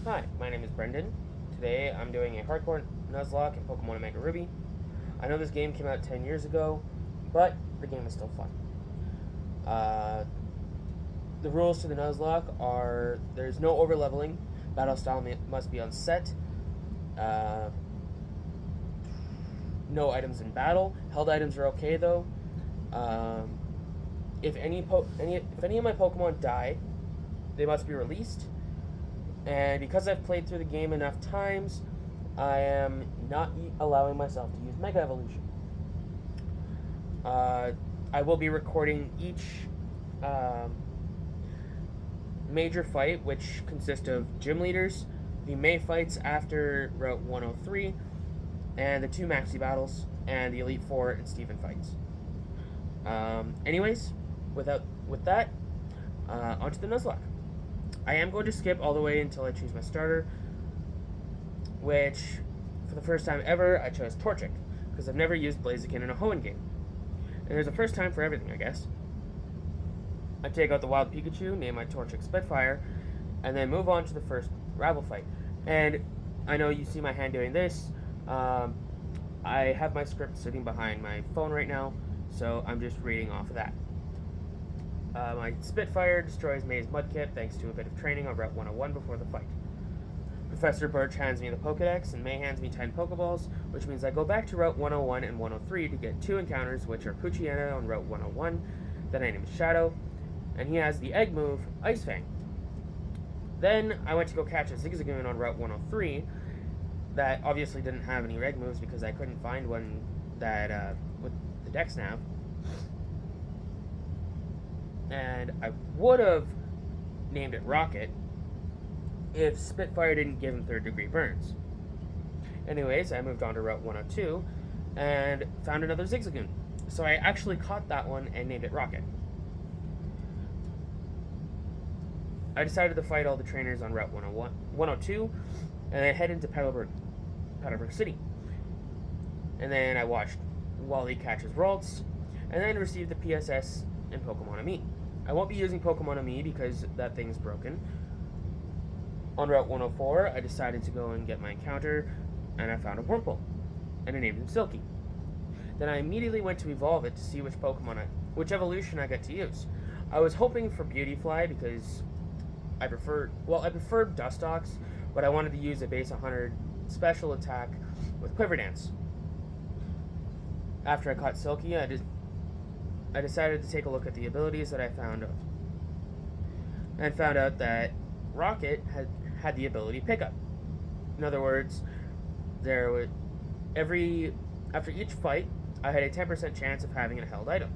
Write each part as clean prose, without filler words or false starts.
Hi, my name is Brendan. Today I'm doing a hardcore nuzlocke in Pokemon Omega Ruby. I know this game came out 10 years ago, but the game is still fun. Uh, the rules to the nuzlocke are there's no overleveling, battle style must be on set, uh, no items in battle. Held items are okay though. Um, if any of my Pokemon die, they must be released. And because I've played through the game enough times, I am not allowing myself to use Mega Evolution. Uh, I will be recording each um, major fight, which consists of gym leaders, the May fights after Route 103, and the two Maxi battles, and the Elite Four and Steven fights. Anyways, with that, onto the Nuzlocke. I am going to skip all the way until I choose my starter, which, for the first time ever, I chose Torchic, because I've never used Blaziken in a Hoenn game. And there's a first time for everything, I guess. I take out the Wild Pikachu, name my Torchic Spitfire, and then move on to the first rival fight. And I know you see my hand doing this. I have my script sitting behind my phone right now, so I'm just reading off of that. My Spitfire destroys May's Mudkip thanks to a bit of training on Route 101 before the fight. Professor Birch hands me the Pokedex, and May hands me 10 Pokeballs, which means I go back to Route 101 and 103 to get two encounters, which are Poochyena on Route 101, then I named Shadow, and he has the Egg move, Ice Fang. Then I went to go catch a Zigzagoon on Route 103 that obviously didn't have any Egg moves because I couldn't find one that with the Dex Nav. And I would have named it Rocket if Spitfire didn't give him third degree burns. Anyways, I moved on to Route 102 and found another Zigzagoon. So I actually caught that one and named it Rocket. I decided to fight all the trainers on Route 102 and then head into Petalburg City. And then I watched Wally catch his Ralts and then received the PSS in Pokemon Ami. I won't be using Pokemon Ami because that thing's broken. On Route 104, I decided to go and get my encounter, and I found a Wurmple, and I named him Silky. Then I immediately went to evolve it to see which evolution I get to use. I was hoping for Beautyfly because I preferred Dustox, but I wanted to use a base 100 special attack with Quiver Dance. After I caught Silky, I decided to take a look at the abilities that I found out, and found out that Rocket had the ability Pickup. In other words, after each fight, I had a 10% chance of having a held item,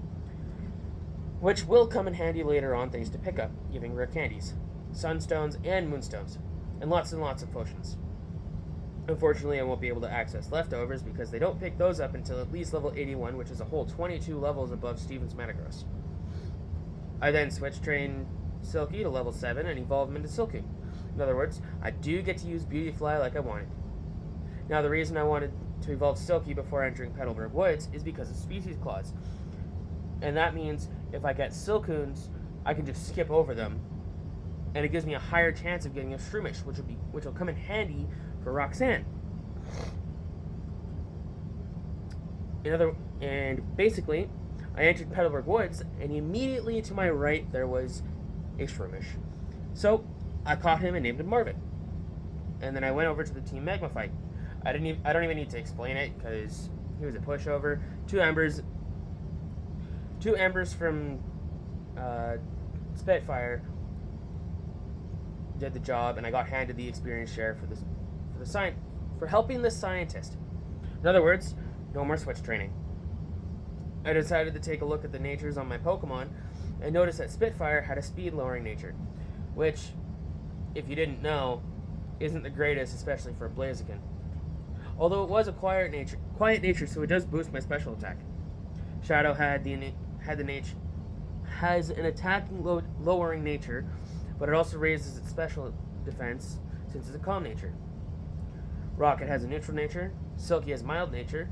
which will come in handy later on thanks to Pickup, giving rare candies, Sunstones and Moonstones, and lots of potions. Unfortunately, I won't be able to access leftovers because they don't pick those up until at least level 81, which is a whole 22 levels above Steven's Metagross. I then switch train Silky to level 7 and evolve him into Silcoon. In other words, I do get to use Beautyfly like I wanted. Now, the reason I wanted to evolve Silky before entering Petalburg Woods is because of Species Clause. And that means if I get Silcoons, I can just skip over them, and it gives me a higher chance of getting a Shroomish, which will come in handy for Roxanne. And basically, I entered Petalburg Woods, and immediately to my right there was a Shroomish. So I caught him and named him Marvin. And then I went over to the Team Magma fight. I don't even need to explain it because he was a pushover. Two embers from Spitfire did the job, and I got handed the experience share for helping the scientist. In other words, no more switch training. I decided to take a look at the natures on my Pokemon and noticed that Spitfire had a speed lowering nature, which, if you didn't know, isn't the greatest, especially for a Blaziken. Although it was a quiet nature, so it does boost my special attack. Shadow has an attacking lowering nature, but it also raises its special defense since it's a calm nature. Rocket has a neutral nature. Silky has mild nature.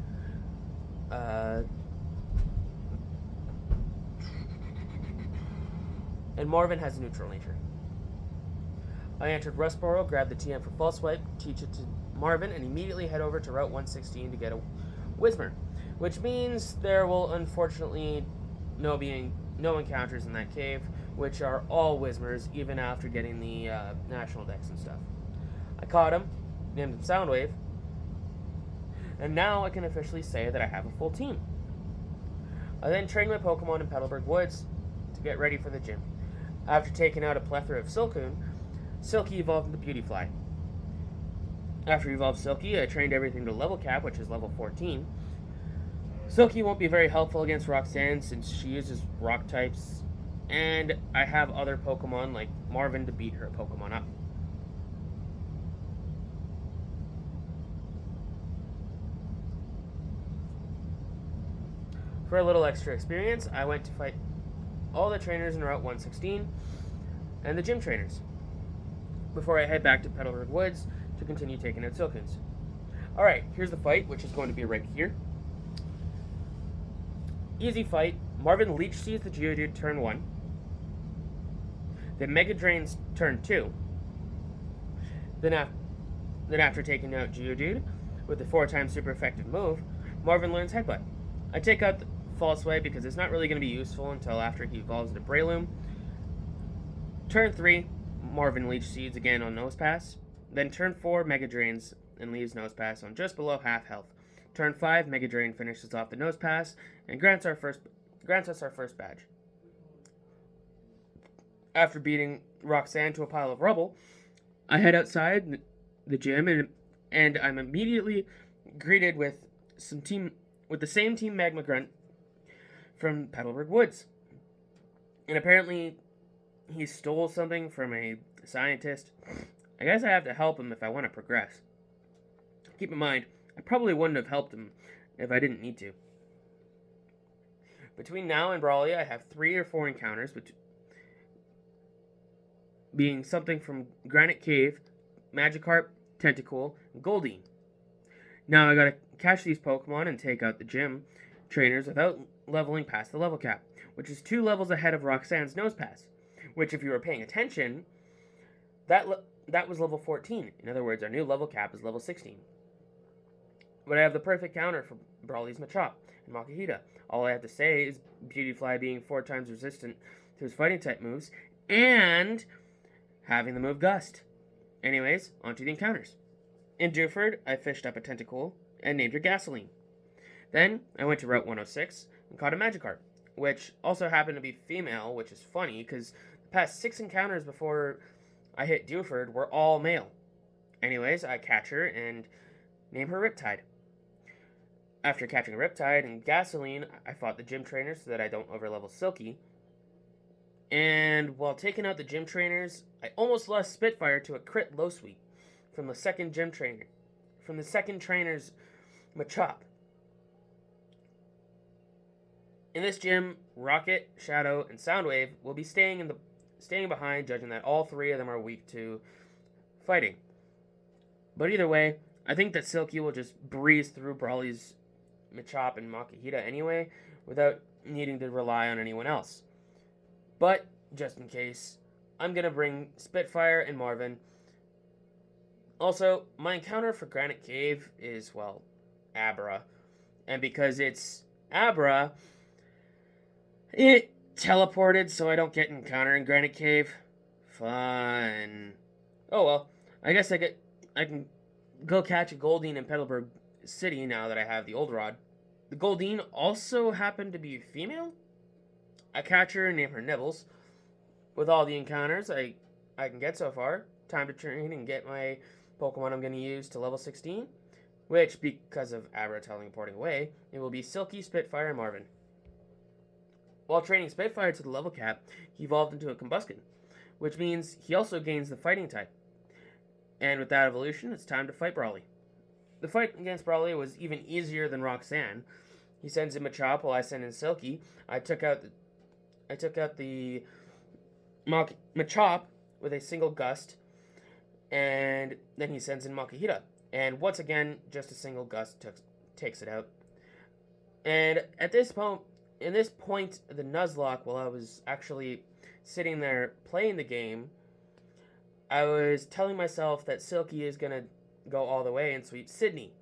And Marvin has a neutral nature. I entered Rustboro, grabbed the TM for False Swipe, teach it to Marvin, and immediately head over to Route 116 to get a Whismer, which means there will unfortunately no encounters in that cave, which are all Whismers, even after getting the national decks and stuff. I caught him, named him Soundwave, and now I can officially say that I have a full team. I then trained my Pokemon in Petalburg Woods to get ready for the gym. After taking out a plethora of Silcoon, Silky evolved into Beautyfly. After he evolved Silky, I trained everything to level cap, which is level 14. Silky won't be very helpful against Roxanne since she uses rock types, and I have other Pokemon like Marvin to beat her Pokemon up. For a little extra experience, I went to fight all the trainers in Route 116 and the gym trainers before I head back to Petalburg Woods to continue taking out Silcoons. Alright, here's the fight, which is going to be right here. Easy fight. Marvin Leech Seeds the Geodude turn 1. Then Mega Drains turn 2. Then after taking out Geodude with the 4-time super effective move, Marvin learns Headbutt. I take out the False Swipe because it's not really going to be useful until after he evolves into Breloom. Turn 3, Marvin Leech Seeds again on Nose Pass. Then turn 4, Mega Drains and leaves Nose Pass on just below half health. Turn 5, Mega Drain finishes off the Nose Pass and grants us our first badge. After beating Roxanne to a pile of rubble, I head outside the gym and I'm immediately greeted with the same Team Magma Grunt from Petalburg Woods. And apparently he stole something from a scientist. I guess I have to help him if I want to progress. Keep in mind, I probably wouldn't have helped him if I didn't need to. Between now and Brawley, I have 3 or 4 encounters, being something from Granite Cave, Magikarp, Tentacool, and Goldeen. Now I gotta catch these Pokemon and take out the gym trainers without leveling past the level cap, which is 2 levels ahead of Roxanne's Nose Pass, which if you were paying attention, that was level 14. In other words, our new level cap is level 16. But I have the perfect counter for Brawly's Machop and Makihita. All I have to say is Beautyfly being 4 times resistant to his fighting type moves, and having the move Gust. Anyways, onto the encounters. In Dewford, I fished up a Tentacool and named her Gasoline. Then, I went to Route 106 and caught a Magikarp, which also happened to be female, which is funny, because the past 6 encounters before I hit Dewford were all male. Anyways, I catch her and name her Riptide. After catching Riptide and Gasoline, I fought the gym trainers so that I don't overlevel Silky. And while taking out the gym trainers, I almost lost Spitfire to a crit low sweep from the second trainer's Machop. In this gym, Rocket, Shadow, and Soundwave will be staying behind, judging that all 3 of them are weak to fighting. But either way, I think that Silky will just breeze through Brawly's Machop and Makihita anyway, without needing to rely on anyone else. But, just in case, I'm going to bring Spitfire and Marvin. Also, my encounter for Granite Cave is, well, Abra. And because it's Abra, it teleported so I don't get an encounter in Granite Cave. Fun. Oh well, I guess I can go catch a Goldeen in Petalburg City now that I have the Old Rod. The Goldeen also happened to be female. I catch her and name her Nibbles. With all the encounters I can get so far, time to train and get my Pokemon I'm going to use to level 16, which, because of Abra teleporting away, it will be Silky, Spitfire, and Marvin. While training Spitfire to the level cap, he evolved into a Combuskin, which means he also gains the fighting type. And with that evolution, it's time to fight Brawly. The fight against Brawly was even easier than Roxanne. He sends in Machop while I send in Silky. I took out the Machop with a single Gust, and then he sends in Makihita. And once again, just a single Gust takes it out. And at this point, the Nuzlocke, while I was actually sitting there playing the game, I was telling myself that Silky is going to go all the way and sweep Sydney.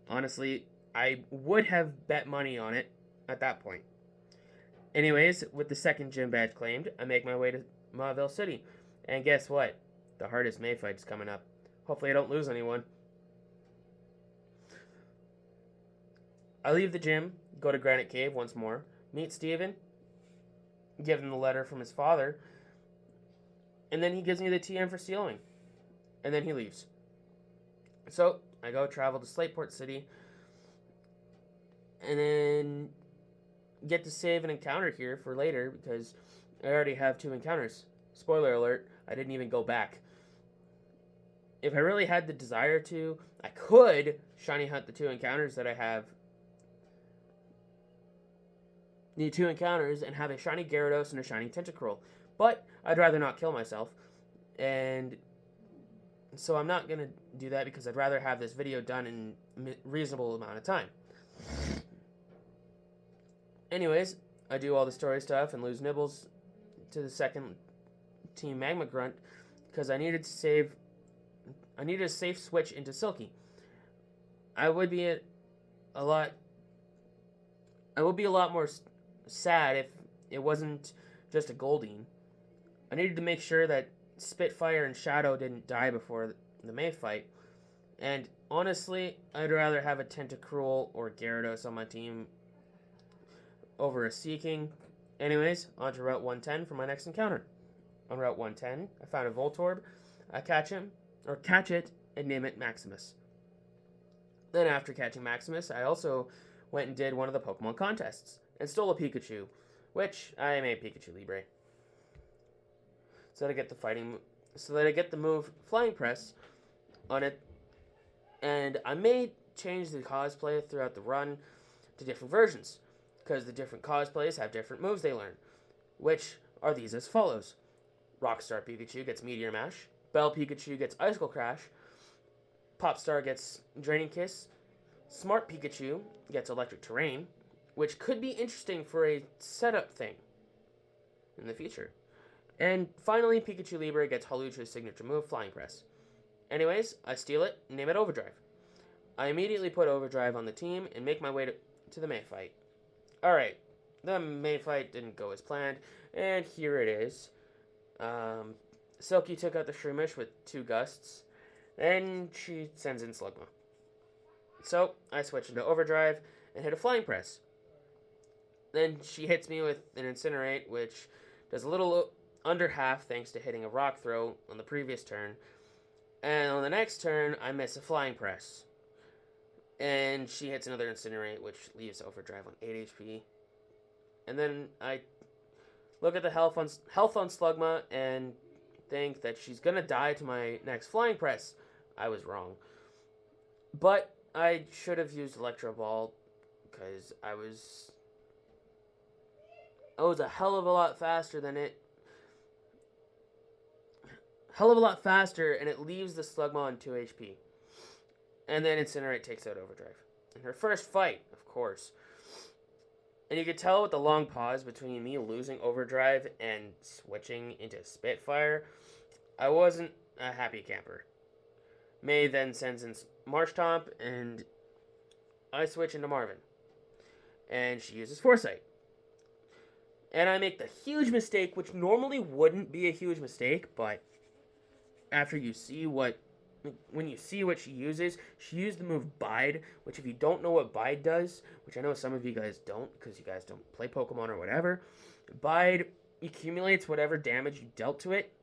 Honestly, I would have bet money on it at that point. Anyways, with the second gym badge claimed, I make my way to Mauville City. And guess what? The hardest May fight's coming up. Hopefully I don't lose anyone. I leave the gym, go to Granite Cave once more, meet Steven, give him the letter from his father, and then he gives me the TM for stealing. And then he leaves. So, I go travel to Slateport City, and then get to save an encounter here for later, because I already have 2 encounters. Spoiler alert, I didn't even go back. If I really had the desire to, I could shiny hunt the 2 encounters that I have. The 2 encounters and have a shiny Gyarados and a shiny Tentacruel. But I'd rather not kill myself. And so I'm not going to do that because I'd rather have this video done in a reasonable amount of time. Anyways, I do all the story stuff and lose Nibbles to the second Team Magma Grunt because I needed a safe switch into Silky. I would be a lot more sad if it wasn't just a Goldeen. I needed to make sure that Spitfire and Shadow didn't die before the May fight. And honestly, I'd rather have a Tentacruel or Gyarados on my team over a Seeking. Anyways, on to Route 110 for my next encounter. On Route 110, I found a Voltorb. I catch it, and name it Maximus. Then after catching Maximus, I also went and did one of the Pokemon contests and stole a Pikachu, which I made Pikachu Libre. So that I get the move Flying Press on it, and I may change the cosplay throughout the run to different versions, because the different cosplays have different moves they learn, which are these as follows. Rockstar Pikachu gets Meteor Mash, Bell Pikachu gets Icicle Crash, Popstar gets Draining Kiss, Smart Pikachu gets Electric Terrain, which could be interesting for a setup thing in the future. And finally, Pikachu Libre gets Hawlucha's signature move, Flying Press. Anyways, I steal it and name it Overdrive. I immediately put Overdrive on the team and make my way to the May fight. Alright, the May fight didn't go as planned, and here it is. Silky took out the Shroomish with 2 gusts, and she sends in Slugma. So, I switch into Overdrive and hit a Flying Press. Then she hits me with an Incinerate, which does a little under half thanks to hitting a Rock Throw on the previous turn. And on the next turn, I miss a Flying Press. And she hits another Incinerate, which leaves Overdrive on 8 HP. And then I look at the health on Slugma and think that she's going to die to my next Flying Press. I was wrong. But I should have used Electro Ball because I was a hell of a lot faster than it. Hell of a lot faster, and it leaves the Slugma on 2 HP. And then Incinerate takes out Overdrive. In her first fight, of course. And you could tell with the long pause between me losing Overdrive and switching into Spitfire, I wasn't a happy camper. May then sends in Marshtomp, and I switch into Marvin. And she uses Foresight. And I make the huge mistake, which normally wouldn't be a huge mistake, but after you see when you see what she uses, she used the move Bide, which if you don't know what Bide does, which I know some of you guys don't, because you guys don't play Pokemon or whatever, Bide accumulates whatever damage you dealt to it,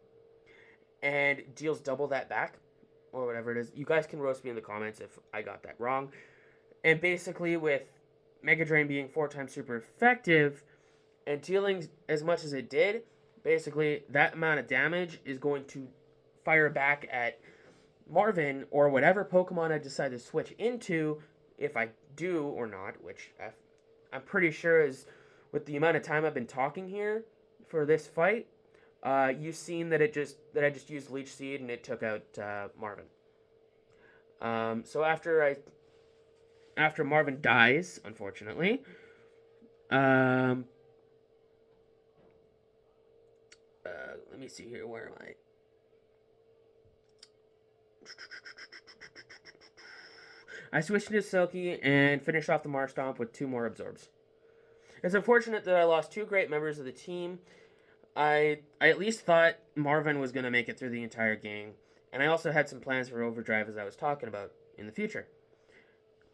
and deals double that back, or whatever it is. You guys can roast me in the comments if I got that wrong. And basically, with Mega Drain being 4 times super effective, and dealing as much as it did, basically that amount of damage is going to fire back at Marvin or whatever Pokemon I decide to switch into, if I do or not, which I'm pretty sure is, with the amount of time I've been talking here for this fight, you've seen that I just used Leech Seed and it took out Marvin. So after Marvin dies, unfortunately, let me see here, where am I? I switched into Silky and finished off the Marsh Stomp with 2 more absorbs. It's unfortunate that I lost 2 great members of the team. I at least thought Marvin was going to make it through the entire game, and I also had some plans for Overdrive, as I was talking about, in the future.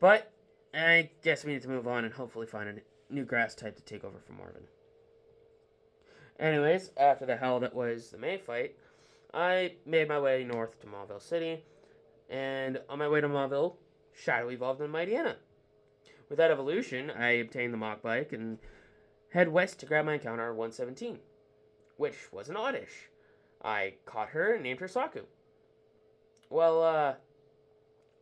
But I guess we need to move on and hopefully find a new grass type to take over from Marvin. Anyways, after the hell that was the May fight, I made my way north to Mauville City, and on my way to Mauville, Shadow evolved in Mightyena. With that evolution, I obtained the Mach Bike and head west to grab my encounter 117, which was an Oddish. I caught her and named her Saku. Well,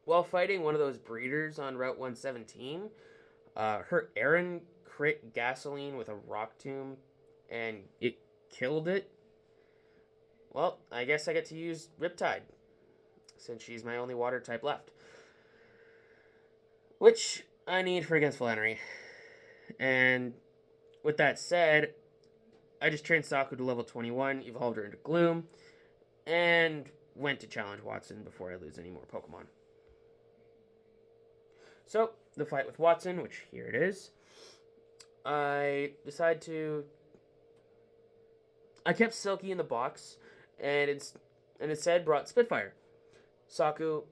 while fighting one of those breeders on Route 117, her Aaron crit Gasoline with a Rock Tomb, and it killed it. Well, I guess I get to use Riptide, since she's my only water type left. Which I need for against Flannery. And with that said, I just trained Saku to level 21, evolved her into Gloom, and went to challenge Watson before I lose any more Pokemon. So, the fight with Watson, which here it is, I kept Silky in the box, and instead brought Spitfire, Saku,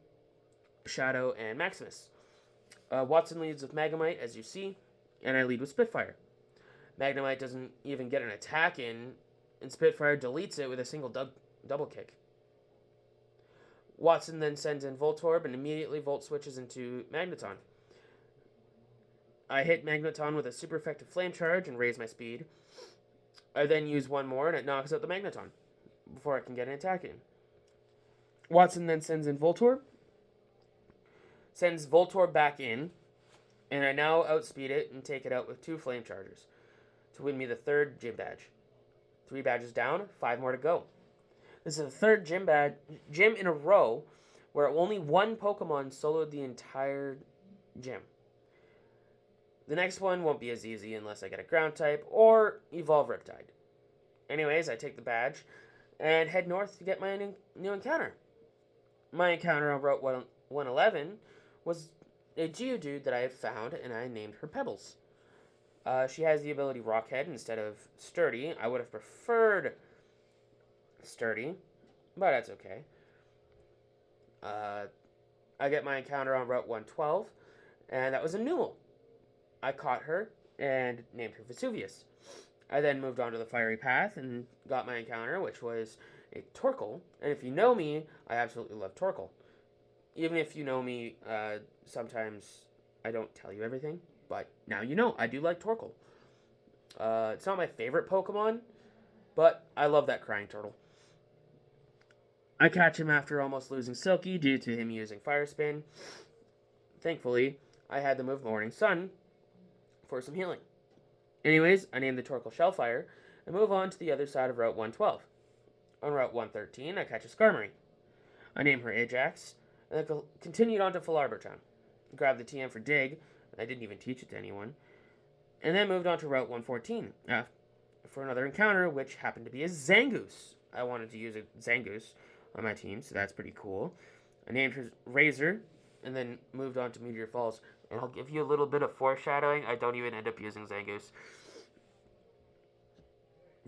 Shadow, and Maximus. Watson leads with Magnemite, as you see, and I lead with Spitfire. Magnemite doesn't even get an attack in, and Spitfire deletes it with a single double kick. Watson then sends in Voltorb and immediately Volt switches into Magneton. I hit Magneton with a super effective Flame Charge and raise my speed. I then use one more and it knocks out the Magneton before I can get an attack in. Watson then sends in Voltorb, sends Voltorb back in, and I now outspeed it and take it out with 2 Flame Charges to win me the 3rd gym badge. 3 badges down, 5 more to go. This is the 3rd gym in a row where only one Pokemon soloed the entire gym. The next one won't be as easy unless I get a ground type or evolve Riptide. Anyways, I take the badge and head north to get my new encounter. My encounter on Route 111 was a Geodude that I had found, and I named her Pebbles. She has the ability Rockhead instead of Sturdy. I would have preferred Sturdy, but that's okay. I get my encounter on Route 112, and that was a Newell. I caught her and named her Vesuvius. I then moved on to the Fiery Path and got my encounter, which was a Torkoal. And if you know me, I absolutely love Torkoal. Even if you know me, sometimes I don't tell you everything, but now you know, I do like Torkoal. It's not my favorite Pokemon, but I love that crying turtle. I catch him after almost losing Silky due to him using Fire Spin. Thankfully, I had the move Morning Sun for some healing. Anyways, I named the Torkoal Shellfire and move on to the other side of Route 112. On Route 113, I catch a Skarmory. I name her Ajax, and then continued on to Philarbor Town. Grabbed the TM for Dig, and I didn't even teach it to anyone. And then moved on to Route 114 for another encounter, which happened to be a Zangoose. I wanted to use a Zangoose on my team, so that's pretty cool. I named her Razor, and then moved on to Meteor Falls. And I'll give you a little bit of foreshadowing. I don't even end up using Zangoose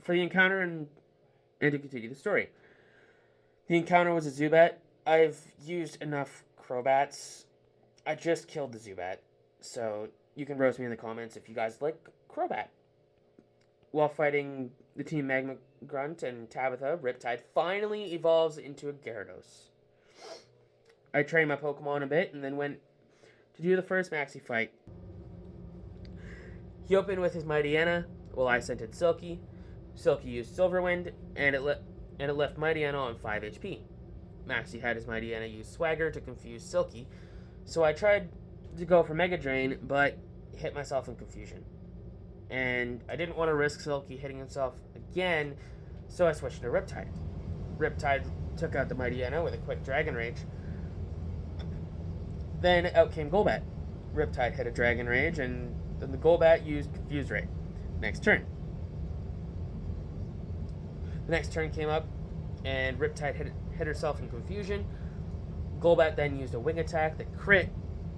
for the encounter and to continue the story. The encounter was a Zubat. I've used enough Crobats. I just killed the Zubat, so you can roast me in the comments if you guys like Crobat. While fighting the Team Magma Grunt and Tabitha, Riptide finally evolves into a Gyarados. I trained my Pokemon a bit and then went to do the first Maxi fight. He opened with his Mightyena, while I sent in Silky. Silky used Silver Wind, and it left Mightyena on 5 HP. Maxi had his Mightyena use Swagger to confuse Silky, so I tried to go for Mega Drain, but hit myself in confusion. And I didn't want to risk Silky hitting himself again, so I switched to Riptide. Riptide took out the Mightyena with a quick Dragon Rage. Then out came Golbat. Riptide hit a Dragon Rage, and then the Golbat used Confuse Ray. Next turn. The next turn came up, and Riptide hit herself in confusion. Golbat then used a Wing Attack that crit,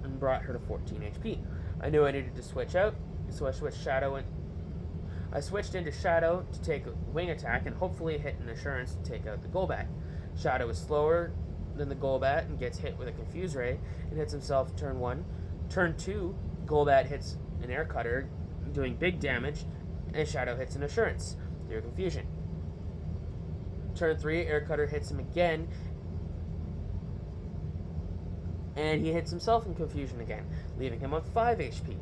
and brought her to 14 HP. I knew I needed to switch out, so I switched into Shadow to take a wing attack and hopefully hit an Assurance to take out the Golbat. Shadow is slower than the Golbat and gets hit with a Confuse Ray and hits himself turn 1. Turn 2, Golbat hits an Air Cutter, doing big damage, and Shadow hits an Assurance through Confusion. Turn 3, Air Cutter hits him again, and he hits himself in Confusion again, leaving him on 5 HP.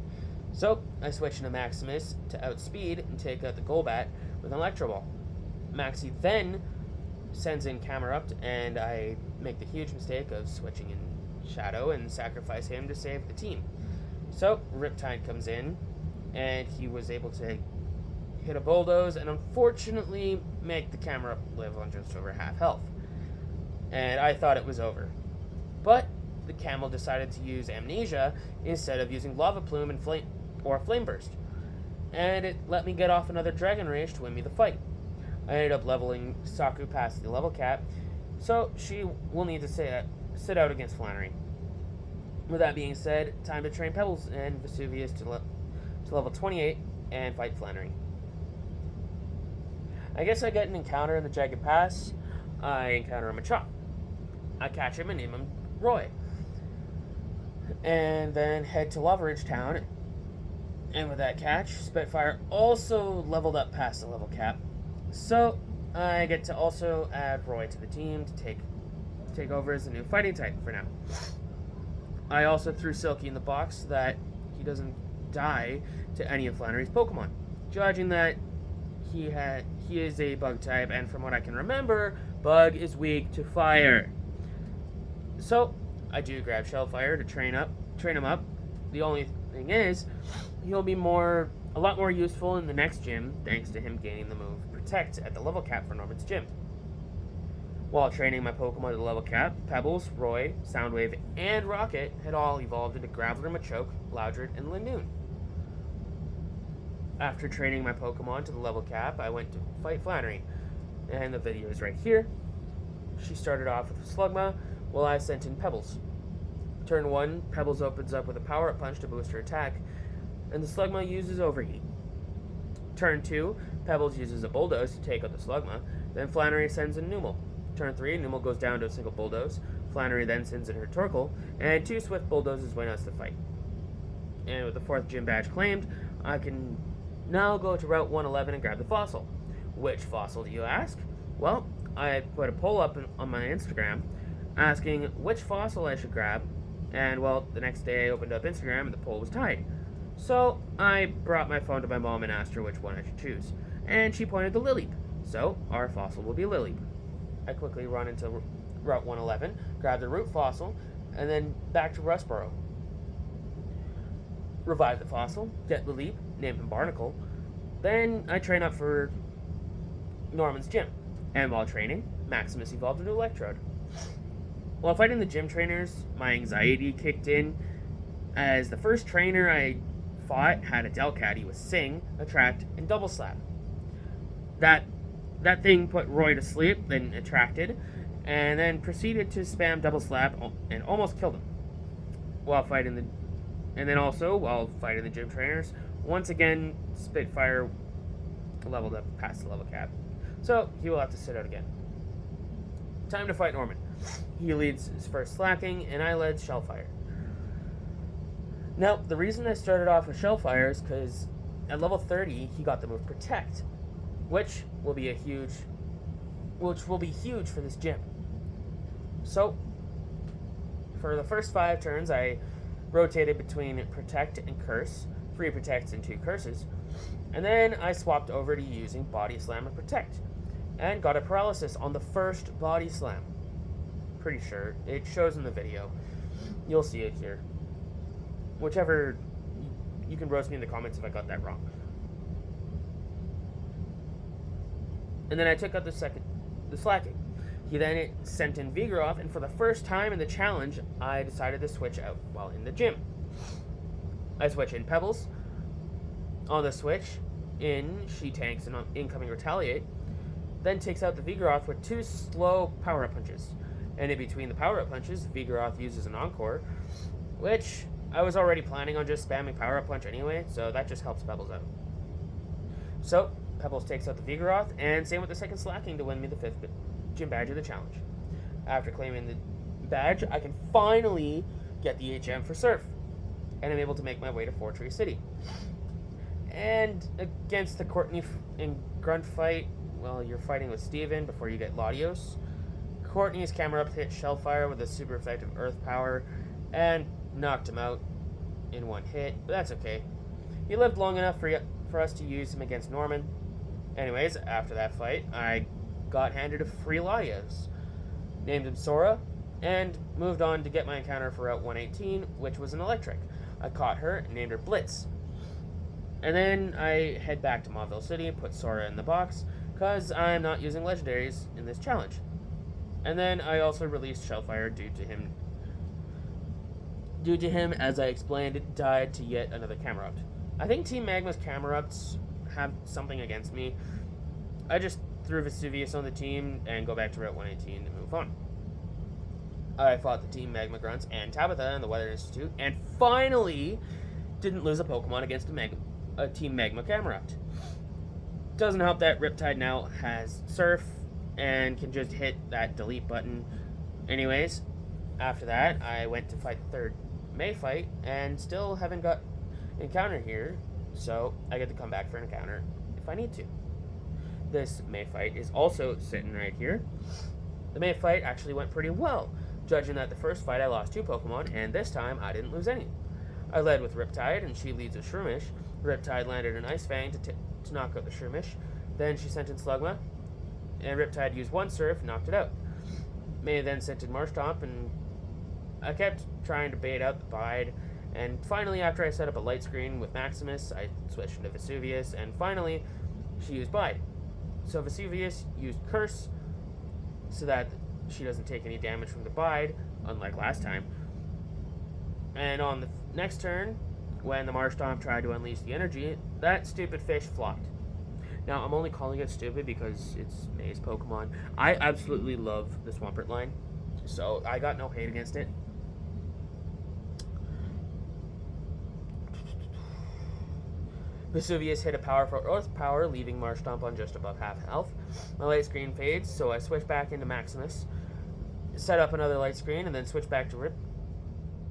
So, I switch into Maximus to outspeed and take out the Golbat with an Electro Ball. Maxi then sends in Camerupt, and I make the huge mistake of switching in Shadow and sacrifice him to save the team. So, Riptide comes in, and he was able to hit a Bulldoze and unfortunately make the Camerupt live on just over half health. And I thought it was over. But the Camel decided to use Amnesia instead of using Lava Plume and Flame Burst. And it let me get off another Dragon Rage to win me the fight. I ended up leveling Saku past the level cap, so she will need to sit out against Flannery. With that being said, time to train Pebbles and Vesuvius to level 28 and fight Flannery. I guess I get an encounter in the Jagged Pass. I encounter a Machop. I catch him and name him Roy. And then head to Lava Ridge Town. And with that catch, Spitfire also leveled up past the level cap. So I get to also add Roy to the team to take over as a new fighting type for now. I also threw Silky in the box so that he doesn't die to any of Flannery's Pokemon, judging that he is a Bug type, and from what I can remember, Bug is weak to Fire. So I do grab Shellfire to train him up. The only thing is, he'll be a lot more useful in the next gym, thanks to him gaining the move Protect at the level cap for Norman's gym. While training my Pokemon to the level cap, Pebbles, Roy, Soundwave, and Rocket had all evolved into Graveler, Machoke, Loudred, and Linoon. After training my Pokemon to the level cap, I went to fight Flannery, and the video is right here. She started off with Slugma, while I sent in Pebbles. Turn 1, Pebbles opens up with a Power-Up Punch to boost her attack, and the Slugma uses Overheat. Turn 2, Pebbles uses a Bulldoze to take out the Slugma, then Flannery sends in Numel. Turn 3, Numel goes down to a single Bulldoze, Flannery then sends in her Torkoal, and 2 Swift Bulldozes win us the fight. And with the 4th gym badge claimed, I can now go to Route 111 and grab the fossil. Which fossil, do you ask? Well, I put a poll up on my Instagram asking which fossil I should grab, and well, the next day I opened up Instagram and the poll was tied. So I brought my phone to my mom and asked her which one I should choose, and she pointed to Lileep, so our fossil will be Lileep. I quickly run into Route 111, grab the root fossil, and then back to Rustboro. Revive the fossil, get Lileep, name him Barnacle, then I train up for Norman's gym, and while training, Maximus evolved into Electrode. While fighting the gym trainers, my anxiety kicked in, as the first trainer I fought had a Delcatty with Sing, Attract, and Double Slap. That thing put Roy to sleep, then attracted, and then proceeded to spam Double Slap and almost killed him. While fighting the gym trainers, once again, Spitfire leveled up past the level cap. So he will have to sit out again. Time to fight Norman. He leads his first Slacking, and I led Shellfire. Now, the reason I started off with Shellfire is because at level 30, he got the move Protect, which will be huge for this gym. So, for the first 5 turns, I rotated between Protect and Curse, 3 Protects and 2 Curses, and then I swapped over to using Body Slam and Protect, and got a Paralysis on the first Body Slam. Pretty sure. It shows in the video. You'll see it here. Whichever, you can roast me in the comments if I got that wrong. And then I took out the Slacking. He then sent in Vigoroth, and for the first time in the challenge, I decided to switch out while in the gym. I switch in Pebbles. On the switch, she tanks an incoming Retaliate, then takes out the Vigoroth with 2 slow Power-Up Punches. And in between the Power-Up Punches, Vigoroth uses an Encore, which I was already planning on just spamming Power Up Punch anyway, so that just helps Pebbles out. So, Pebbles takes out the Vigoroth, and same with the second Slacking to win me the 5th gym badge of the challenge. After claiming the badge, I can finally get the HM for Surf, and I'm able to make my way to Fortree City. And against the Courtney and Grunt fight, well, you're fighting with Steven before you get Latios. Courtney's camera up hit Shellfire with a super effective Earth Power, and knocked him out in one hit, but that's okay. He lived long enough for us to use him against Norman. Anyways, after that fight, I got handed a free Latios, named him Sora, and moved on to get my encounter for Route 118, which was an electric. I caught her and named her Blitz. And then I head back to Mauville City, put Sora in the box, because I'm not using legendaries in this challenge. And then I also released Shellfire due to him, as I explained, died to yet another Camerupt. I think Team Magma's Camerupts have something against me. I just threw Vesuvius on the team and go back to Route 118 to move on. I fought the Team Magma Grunts and Tabitha in the Weather Institute, and finally didn't lose a Pokemon against a Team Magma Camerupt. Doesn't help that Riptide now has Surf and can just hit that delete button. Anyways, after that, I went to fight the 3rd May fight, and still haven't got encounter here, so I get to come back for an encounter if I need to. This May fight is also sitting right here. The May fight actually went pretty well, judging that the first fight I lost 2 Pokemon, and this time I didn't lose any. I led with Riptide, and she leads with Shroomish. Riptide landed an Ice Fang to knock out the Shroomish. Then she sent in Slugma, and Riptide used 1 Surf and knocked it out. May then sent in Marshtomp, and I kept trying to bait out the Bide, and finally, after I set up a light screen with Maximus, I switched into Vesuvius, and finally, she used Bide. So Vesuvius used Curse, so that she doesn't take any damage from the Bide, unlike last time. And on the next turn, when the Marshtomp tried to unleash the energy, that stupid fish flopped. Now, I'm only calling it stupid because it's May's Pokemon. I absolutely love the Swampert line, so I got no hate against it. Vesuvius hit a powerful Earth Power, leaving Marshtomp on just above half health. My light screen fades, so I switch back into Maximus, set up another light screen, and then switch back to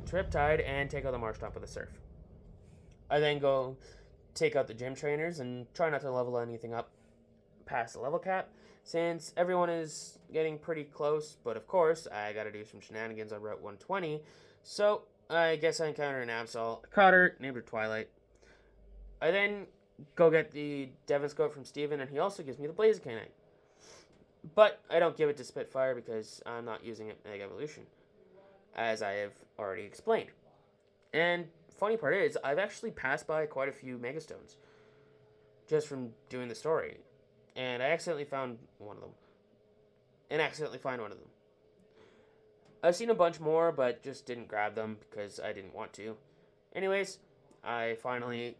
Riptide and take out the Marshtomp with a Surf. I then go take out the gym trainers and try not to level anything up past the level cap, since everyone is getting pretty close, but of course, I gotta do some shenanigans on Route 120, so I guess I encountered an Absol. I caught her, named her Twilight. I then go get the Devinscope from Steven, and he also gives me the Blazikenite. But I don't give it to Spitfire because I'm not using it in Mega Evolution, as I have already explained. And funny part is, I've actually passed by quite a few Megastones just from doing the story, and I accidentally found one of them. I've seen a bunch more, but just didn't grab them because I didn't want to. Anyways, I finally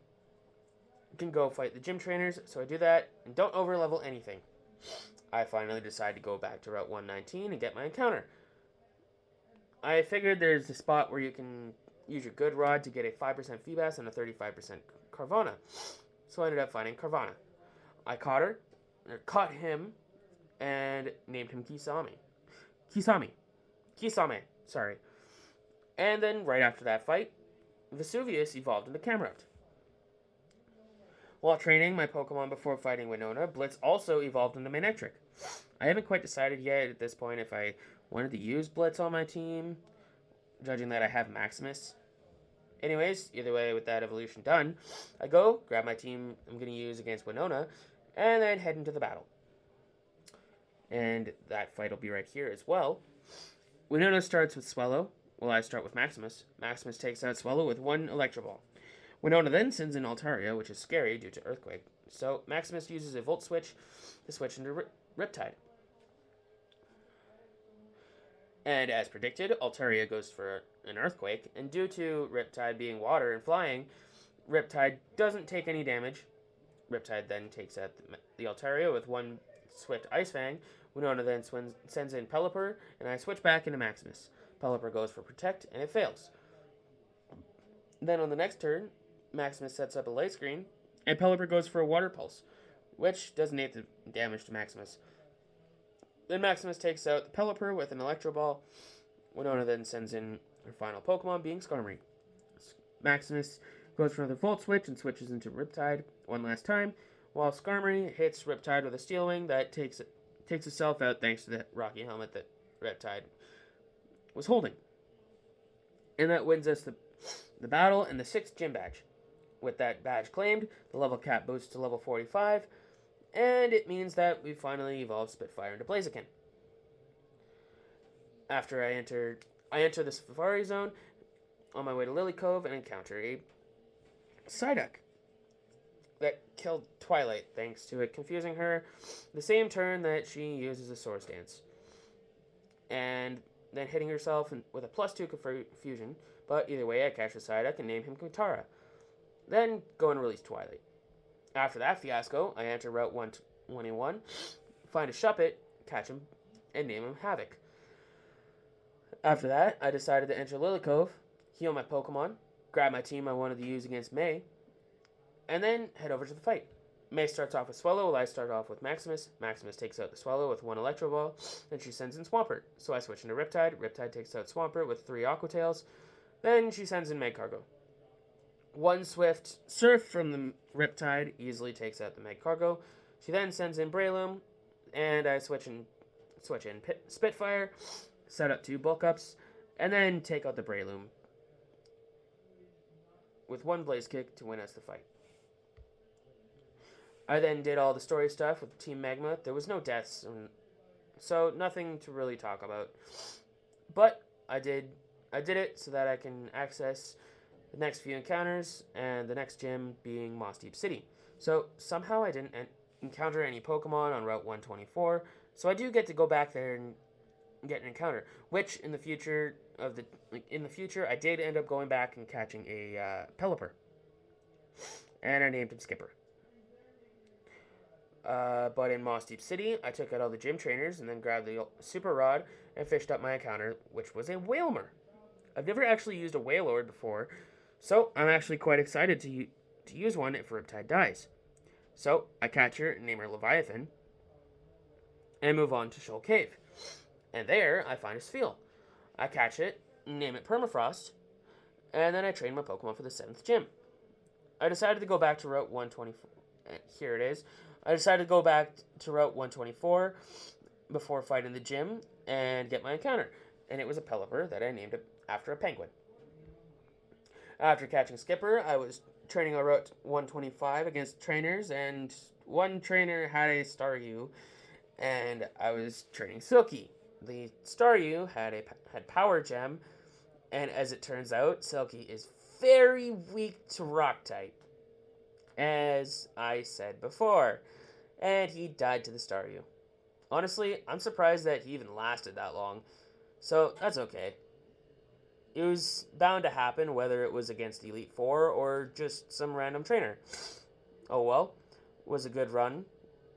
can go fight the gym trainers, so I do that, and don't overlevel anything. I finally decide to go back to Route 119 and get my encounter. I figured there's a spot where you can use your Good Rod to get a 5% Feebas and a 35% Carvana. So I ended up finding Carvana. I caught him, and named him Kisame, sorry. And then right after that fight, Vesuvius evolved into Camerupt. While training my Pokemon before fighting Winona, Blitz also evolved into Manectric. I haven't quite decided yet at this point if I wanted to use Blitz on my team, judging that I have Maximus. Anyways, either way, with that evolution done, I go, grab my team I'm going to use against Winona, and then head into the battle. And that fight will be right here as well. Winona starts with Swellow, while I start with Maximus. Maximus takes out Swellow with 1 Electro Ball. Winona then sends in Altaria, which is scary due to Earthquake. So Maximus uses a Volt Switch to switch into Riptide. And as predicted, Altaria goes for an Earthquake, and due to Riptide being water and flying, Riptide doesn't take any damage. Riptide then takes out the Altaria with 1 Swift Ice Fang. Winona then sends in Pelipper, and I switch back into Maximus. Pelipper goes for Protect, and it fails. Then on the next turn, Maximus sets up a light screen, and Pelipper goes for a water pulse, which does 8 damage to Maximus. Then Maximus takes out the Pelipper with an Electro Ball. Winona then sends in her final Pokemon, being Skarmory. Maximus goes for another Volt Switch and switches into Riptide one last time, while Skarmory hits Riptide with a Steel Wing that takes itself out thanks to the Rocky Helmet that Riptide was holding. And that wins us the battle and the 6th gym badge. With that badge claimed, the level cap boosts to level 45, and it means that we finally evolved Spitfire into Blaziken. After I enter the Safari Zone on my way to Lily Cove and encounter a Psyduck that killed Twilight thanks to it confusing her the same turn that she uses a Swords Dance. And then hitting herself with a +2 confusion, but either way I catch the Psyduck and name him Katara. Then go and release Twilight. After that fiasco, I enter Route 121, find a Shuppet, catch him, and name him Havoc. After that, I decided to enter Lily Cove, heal my Pokemon, grab my team I wanted to use against May, and then head over to the fight. May starts off with Swallow, while I start off with Maximus. Maximus takes out the Swallow with 1 Electro Ball, then she sends in Swampert. So I switch into Riptide. Riptide takes out Swampert with 3 Aqua Tails, then she sends in Magcargo. 1 Swift Surf from the Riptide easily takes out the Magcargo. She then sends in Breloom, and I switch in Spitfire, set up 2 Bulk Ups, and then take out the Breloom with 1 Blaze Kick to win us the fight. I then did all the story stuff with Team Magma. There was no deaths, so nothing to really talk about. But I did it so that I can access the next few encounters, and the next gym being Moss Deep City. So somehow I didn't encounter any Pokemon on Route 124, so I do get to go back there and get an encounter. Which in the future I did end up going back and catching a Pelipper, and I named him Skipper. But in Moss Deep City, I took out all the gym trainers and then grabbed the Super Rod and fished up my encounter, which was a Wailmer. I've never actually used a Wailord before, so I'm actually quite excited to use one if Riptide dies. So I catch her and name her Leviathan, and move on to Shoal Cave. And there, I find a Spheal. I catch it, name it Permafrost, and then I train my Pokemon for the 7th gym. I decided to go back to Route 124. Here it is. I decided to go back to Route 124 before fighting the gym and get my encounter. And it was a Pelipper that I named it after a penguin. After catching Skipper, I was training on Route 125 against trainers, and one trainer had a Staryu, and I was training Silky. The Staryu had Power Gem, and as it turns out, Silky is very weak to Rock type, as I said before, and he died to the Staryu. Honestly, I'm surprised that he even lasted that long, so that's okay. It was bound to happen, whether it was against the Elite Four or just some random trainer. Oh well, it was a good run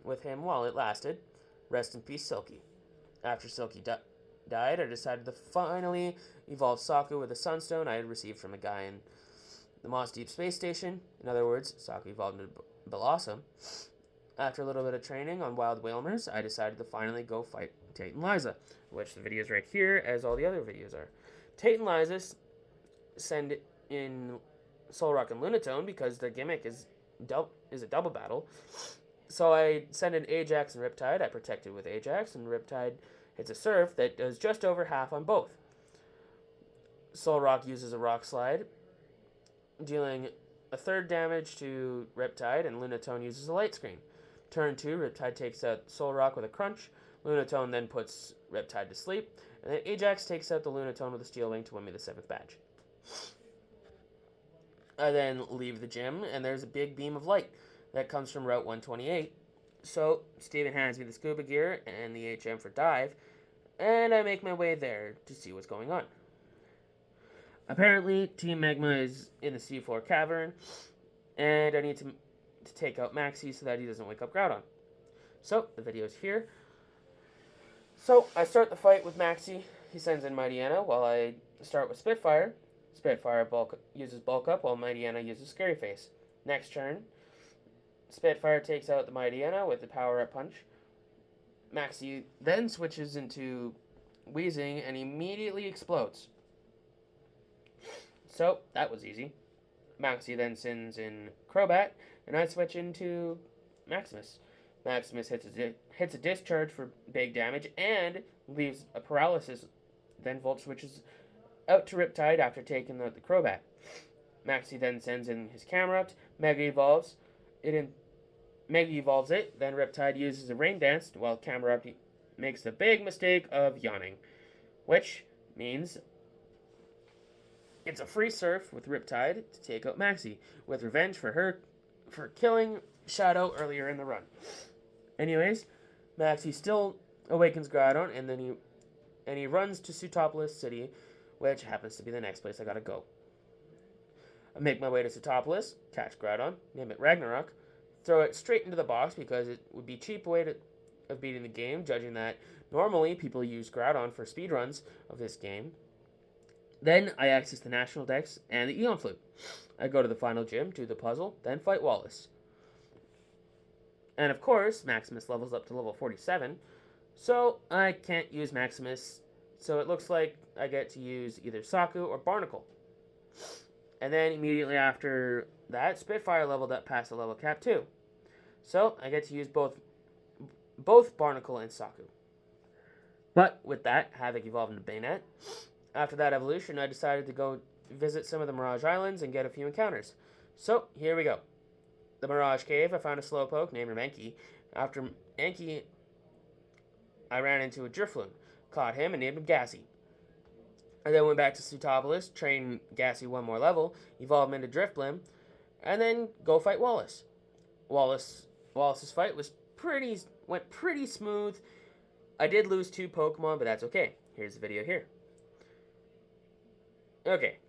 with him while it lasted. Rest in peace, Silky. After Silky died, I decided to finally evolve Saku with a Sunstone I had received from a guy in the Moss Deep Space Station. In other words, Saku evolved into Blossom. After a little bit of training on Wild Wailmers, I decided to finally go fight Tate and Liza, which the video is right here, as all the other videos are. Tate and Liza send in Solrock and Lunatone because their gimmick is a double battle. So I send in Ajax and Riptide. I protected with Ajax, and Riptide hits a Surf that does just over half on both. Solrock uses a Rock Slide, dealing a 3rd damage to Riptide, and Lunatone uses a Light Screen. Turn 2, Riptide takes out Solrock with a Crunch. Lunatone then puts Riptide to sleep, and then Ajax takes out the Lunatone with a Steel Wing to win me the 7th badge. I then leave the gym, and there's a big beam of light that comes from Route 128. So Steven hands me the scuba gear and the HM for dive, and I make my way there to see what's going on. Apparently, Team Magma is in the seafloor cavern, and I need to take out Maxie so that he doesn't wake up Groudon. So, the video's here. So, I start the fight with Maxie. He sends in Mightyena while I start with Spitfire. Spitfire uses bulk up while Mighty Anna uses scary face. Next turn, Spitfire takes out the Mighty Anna with the power up punch. Maxie then switches into wheezing and immediately explodes. So that was easy. Maxie then sends in Crobat, and I switch into Maximus. Maximus hits a discharge for big damage and leaves a paralysis. Then Volt switches out to Riptide after taking out the Crobat. Maxie then sends in his Camerupt, Mega Evolves it. Then Riptide uses a Rain Dance while Camerupt makes the big mistake of yawning, which means it's a free surf with Riptide to take out Maxie, with revenge for killing Shadow earlier in the run. Anyways, Maxie still awakens Groudon, and then he runs to Sootopolis City, which happens to be the next place I gotta go. I make my way to Sootopolis, catch Groudon, name it Ragnarok, throw it straight into the box because it would be a cheap way of beating the game, judging that normally people use Groudon for speedruns of this game. Then I access the National Dex and the Eon Flute. I go to the final gym, do the puzzle, then fight Wallace. And of course, Maximus levels up to level 47, so I can't use Maximus, so it looks like I get to use either Saku or Barnacle. And then immediately after that, Spitfire leveled up past the level cap too. So I get to use both Barnacle and Saku. But with that, Havoc evolved into Bayonet. After that evolution, I decided to go visit some of the Mirage Islands and get a few encounters. So, here we go. The Mirage Cave, I found a Slowpoke named Mankey. After Mankey, I ran into a Drifloon, caught him, and named him Gassy. I then went back to Sootopolis, trained Gassy one more level, evolved him into Drifblim, and then go fight Wallace. Wallace's fight went pretty smooth. I did lose 2 Pokemon, but that's okay. Here's the video here. Okay.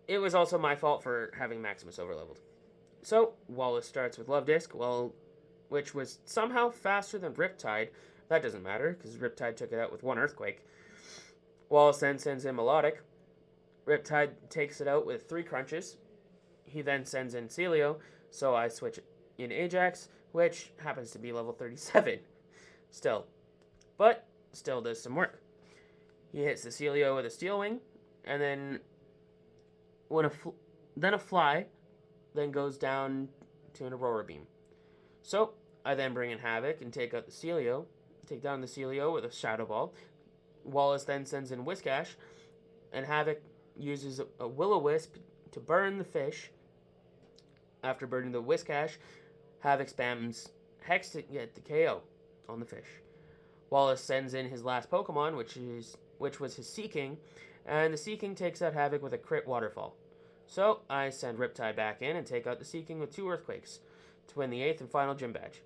It was also my fault for having Maximus overleveled. So, Wallace starts with Love Disc, which was somehow faster than Riptide. That doesn't matter, because Riptide took it out with 1 Earthquake. Wallace then sends in Melodic. Riptide takes it out with 3 Crunches. He then sends in Celio, so I switch in Ajax, which happens to be level 37. But still does some work. He hits the Celio with a Steel Wing, and then a Fly then goes down to an Aurora Beam. So I then bring in Havoc and take down the Celio with a Shadow Ball. Wallace then sends in Whiscash, and Havoc uses a Will-O-Wisp to burn the fish. After burning the Whiscash, Havoc spams Hex to get the KO on the fish. Wallace sends in his last Pokemon, which was his Seaking, and the Seaking takes out Havoc with a crit Waterfall. So I send Riptide back in and take out the Seaking with 2 Earthquakes to win the 8th and final gym badge.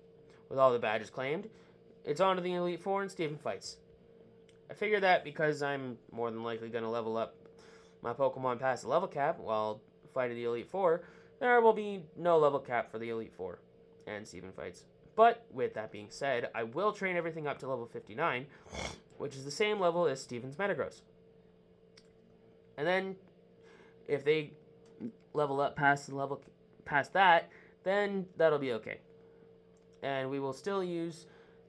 With all the badges claimed, it's on to the Elite Four and Steven fights. I figure that because I'm more than likely going to level up my Pokemon past the level cap while fighting the Elite Four, there will be no level cap for the Elite Four and Steven fights. But with that being said, I will train everything up to level 59, which is the same level as Steven's Metagross. And then, if they level up past that, then that'll be okay. And we will still use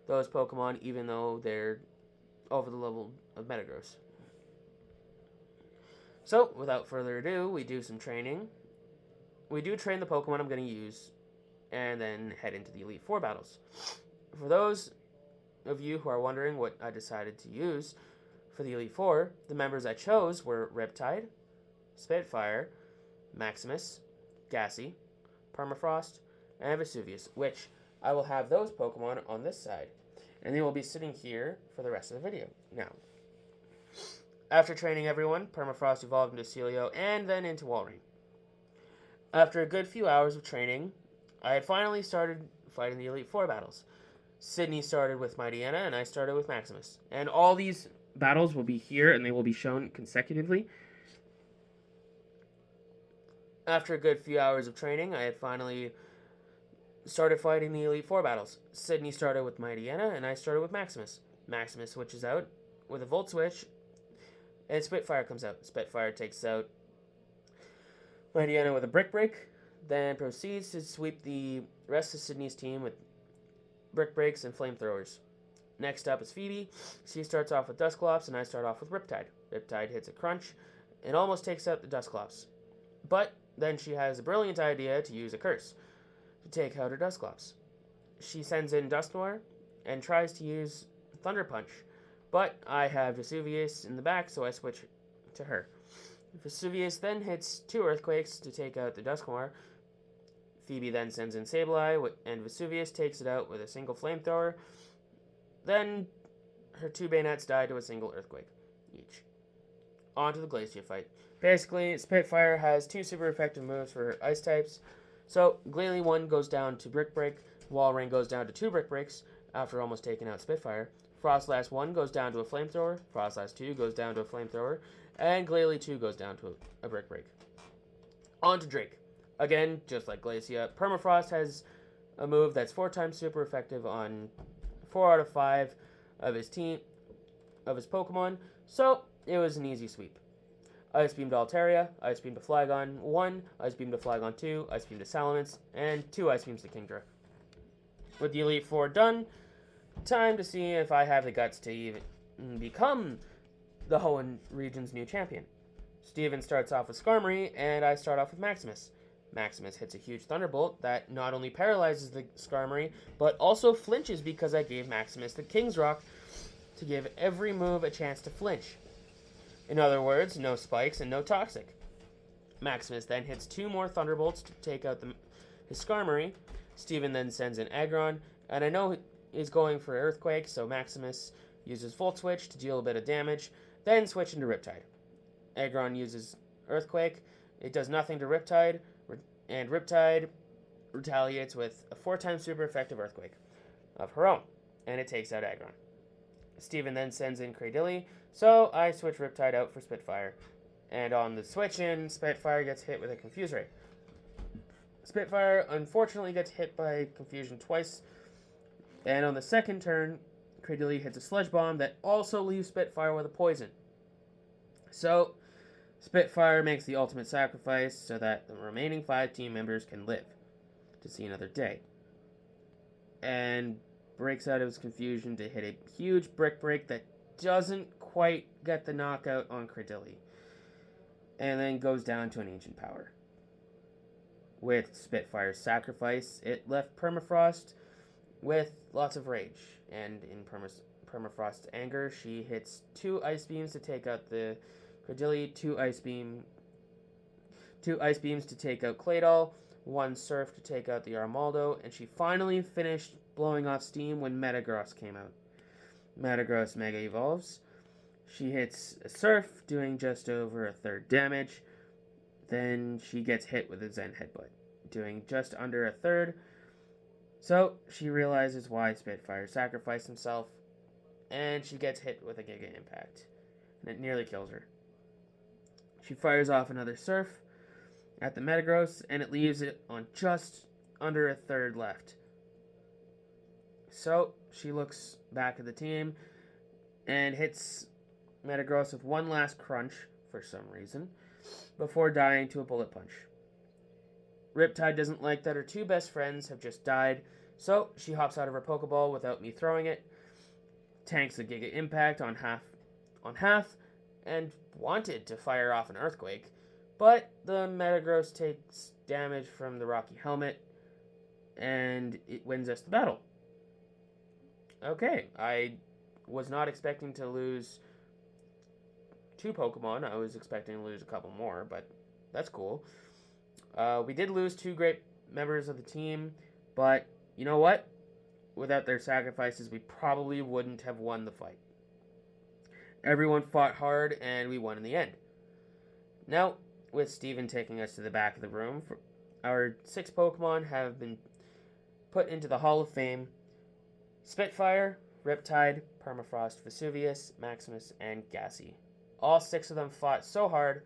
those Pokemon even though they're over the level of Metagross. So, without further ado, we do some training. We do train the Pokemon I'm going to use, and then head into the Elite Four battles. For those of you who are wondering what I decided to use for the Elite Four, the members I chose were Riptide, Spitfire, Maximus, Gassy, Permafrost, and Vesuvius, which I will have those Pokemon on this side, and they will be sitting here for the rest of the video. Now, after training everyone, Permafrost evolved into Celio and then into Walrein. After a good few hours of training, I had finally started fighting the Elite Four battles. Sydney started with Mighty Anna, and I started with Maximus. And all these battles will be here, and they will be shown consecutively. After a good few hours of training, I had finally started fighting the Elite Four battles. Sydney started with Mighty Anna, and I started with Maximus. Maximus switches out with a Volt Switch, and Spitfire comes out. Spitfire takes out Mightyena with a brick break, then proceeds to sweep the rest of Sydney's team with brick breaks and flamethrowers. Next up is Phoebe. She starts off with Dusclops, and I start off with Riptide. Riptide hits a crunch and almost takes out the Dusclops. But then she has a brilliant idea to use a curse to take out her Dusclops. She sends in Dusknoir and tries to use Thunder Punch, but I have Vesuvius in the back, so I switch to her. Vesuvius then hits 2 Earthquakes to take out the Dusknoir. Phoebe then sends in Sableye, and Vesuvius takes it out with a single Flamethrower. Then her 2 Bayonets die to a single Earthquake each. On to the Glacia fight. Basically, Spitfire has 2 super effective moves for her ice types. So, Glalie 1 goes down to Brick Break, Walrein goes down to 2 Brick Breaks after almost taking out Spitfire. Frostlass 1 goes down to a Flamethrower, Frostlass 2 goes down to a Flamethrower, and Glalie 2 goes down to a Brick Break. On to Drake. Again, just like Glacia, Permafrost has a move that's 4 times super effective on 4 out of 5 of his Pokemon, so it was an easy sweep. Ice Beam to Altaria, Ice Beam to Flygon 1, Ice Beam to Flygon 2, Ice Beam to Salamence, and 2 Ice Beams to Kingdra. With the Elite Four done, time to see if I have the guts to even become the Hoenn region's new champion. Steven starts off with Skarmory, and I start off with Maximus. Maximus hits a huge Thunderbolt that not only paralyzes the Skarmory, but also flinches because I gave Maximus the King's Rock to give every move a chance to flinch. In other words, no spikes and no toxic. Maximus then hits 2 more Thunderbolts to take out his Skarmory. Steven then sends in Aggron, and I know he's going for Earthquake, so Maximus uses Volt Switch to deal a bit of damage, then switch into Riptide. Aggron uses Earthquake. It does nothing to Riptide, and Riptide retaliates with a 4 times super effective Earthquake of her own, and it takes out Aggron. Steven then sends in Cradily, so I switch Riptide out for Spitfire. And on the switch in, Spitfire gets hit with a Confuse Ray. Spitfire unfortunately gets hit by Confusion twice, and on the second turn, Cradily hits a Sludge Bomb that also leaves Spitfire with a Poison. So, Spitfire makes the ultimate sacrifice so that the remaining 5 team members can live to see another day. And breaks out of his confusion to hit a huge Brick Break that doesn't quite get the knockout on Cradily. And then goes down to an Ancient Power. With Spitfire's sacrifice, it left Permafrost with lots of rage. And in Permafrost's anger, she hits 2 Ice Beams to take out the Cradily, 2 Ice Beams to take out Claydol, 1 Surf to take out the Armaldo, and she finally finished blowing off steam when Metagross came out. Metagross Mega Evolves. She hits a Surf, doing just over a third damage. Then she gets hit with a Zen Headbutt, doing just under a third. So she realizes why Spitfire sacrificed himself, and she gets hit with a Giga Impact, and it nearly kills her. She fires off another Surf at the Metagross, and it leaves it on just under a third left. So she looks back at the team and hits Metagross with one last crunch for some reason before dying to a Bullet Punch. Riptide doesn't like that her 2 best friends have just died, so she hops out of her Pokeball without me throwing it, tanks a Giga Impact on half, and wanted to fire off an Earthquake, but the Metagross takes damage from the Rocky Helmet, and it wins us the battle. Okay, I was not expecting to lose 2 Pokemon. I was expecting to lose a couple more, but that's cool. We did lose 2 great members of the team, but you know what? Without their sacrifices, we probably wouldn't have won the fight. Everyone fought hard, and we won in the end. Now, with Steven taking us to the back of the room, our 6 Pokemon have been put into the Hall of Fame. Spitfire, Riptide, Permafrost, Vesuvius, Maximus, and Gassy. All 6 of them fought so hard.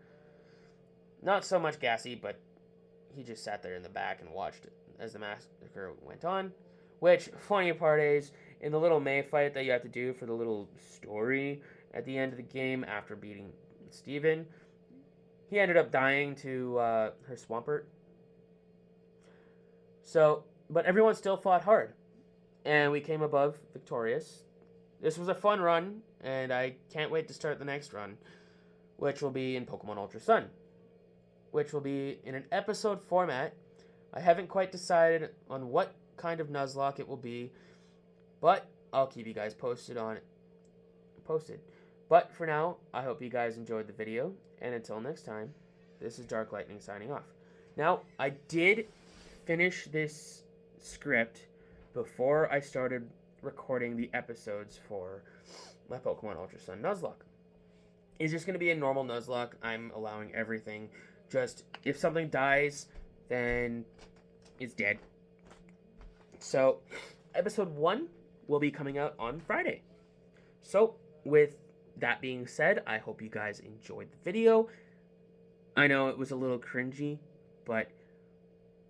Not so much Gassy, but he just sat there in the back and watched it as the massacre went on. Which, funny part is, in the little May fight that you have to do for the little story at the end of the game after beating Steven, he ended up dying to her Swampert. So, but everyone still fought hard, and we came above victorious. This was a fun run, and I can't wait to start the next run, which will be in Pokemon Ultra Sun, which will be in an episode format. I haven't quite decided on what kind of Nuzlocke it will be, but I'll keep you guys posted on it. But for now, I hope you guys enjoyed the video, and until next time, this is Dark Lightning signing off. Now, I did finish this script before I started recording the episodes for my Pokemon Ultra Sun Nuzlocke. It's just going to be a normal Nuzlocke. I'm allowing everything. Just, if something dies, then it's dead. So, episode 1 will be coming out on Friday. So, with that being said, I hope you guys enjoyed the video. I know it was a little cringy, but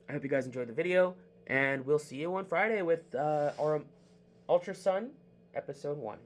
I hope you guys enjoyed the video, and we'll see you on Friday with our Ultra Sun episode 1.